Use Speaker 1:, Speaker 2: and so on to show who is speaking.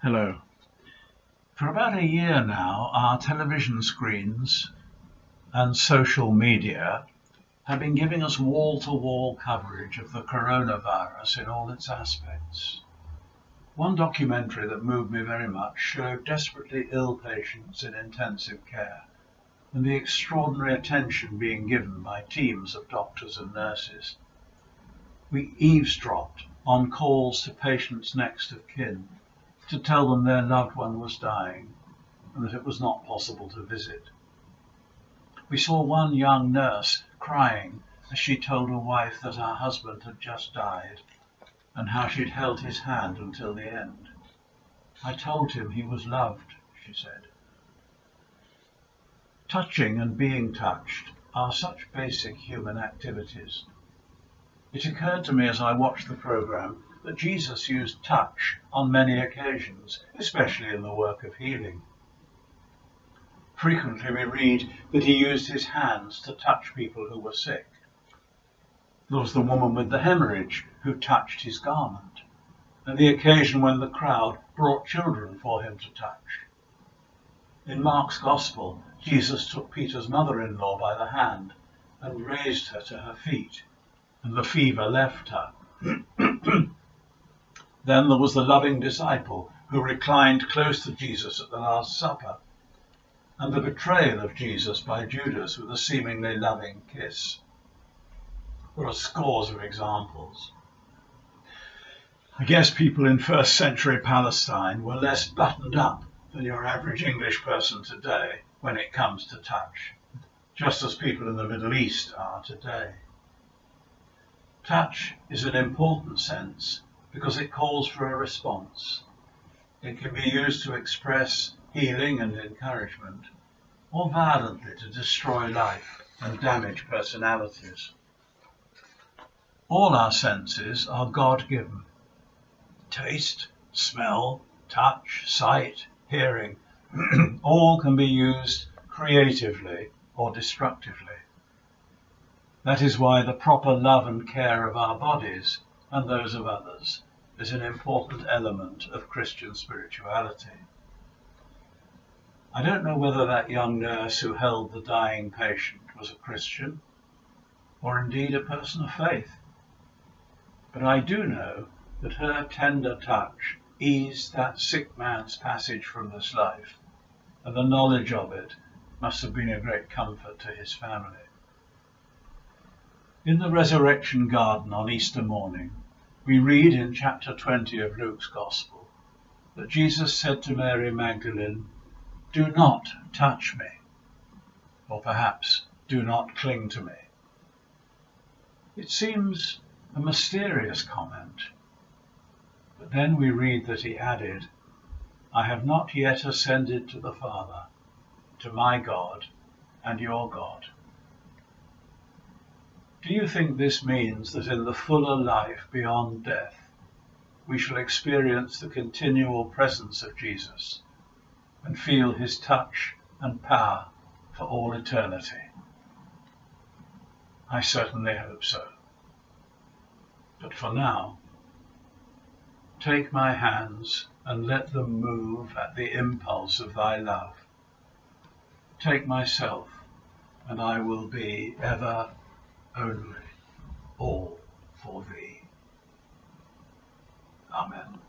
Speaker 1: Hello. For about a year now, our television screens and social media have been giving us wall-to-wall coverage of the coronavirus in all its aspects. One documentary that moved me very much showed desperately ill patients in intensive care and the extraordinary attention being given by teams of doctors and nurses. We eavesdropped on calls to patients' next of kin to tell them their loved one was dying and that it was not possible to visit. We saw one young nurse crying as she told her wife that her husband had just died and how she'd held his hand until the end. "I told him he was loved," she said. Touching and being touched are such basic human activities. It occurred to me as I watched the programme that Jesus used touch on many occasions, especially in the work of healing. Frequently we read that he used his hands to touch people who were sick. There was the woman with the hemorrhage who touched his garment, and the occasion when the crowd brought children for him to touch. In Mark's Gospel, Jesus took Peter's mother-in-law by the hand and raised her to her feet, and the fever left her. Then there was the loving disciple who reclined close to Jesus at the Last Supper, and the betrayal of Jesus by Judas with a seemingly loving kiss. There are scores of examples. I guess people in first century Palestine were less buttoned up than your average English person today when it comes to touch, just as people in the Middle East are today. Touch is an important sense because it calls for a response. It can be used to express healing and encouragement, or violently to destroy life and damage personalities. All our senses are God-given. Taste, smell, touch, sight, hearing, all can be used creatively or destructively. That is why the proper love and care of our bodies and those of others is an important element of Christian spirituality. I don't know whether that young nurse who held the dying patient was a Christian or indeed a person of faith, but I do know that her tender touch eased that sick man's passage from this life, and the knowledge of it must have been a great comfort to his family. In the resurrection garden on Easter morning, we read in chapter 20 of Luke's Gospel that Jesus said to Mary Magdalene, "Do not touch me," or perhaps, "Do not cling to me." It seems a mysterious comment, but then we read that he added, "I have not yet ascended to the Father, to my God and your God." Do you think this means that in the fuller life beyond death, we shall experience the continual presence of Jesus and feel his touch and power for all eternity? I certainly hope so. But for now, take my hands and let them move at the impulse of thy love. Take myself, and I will be ever, only, all for thee. Amen.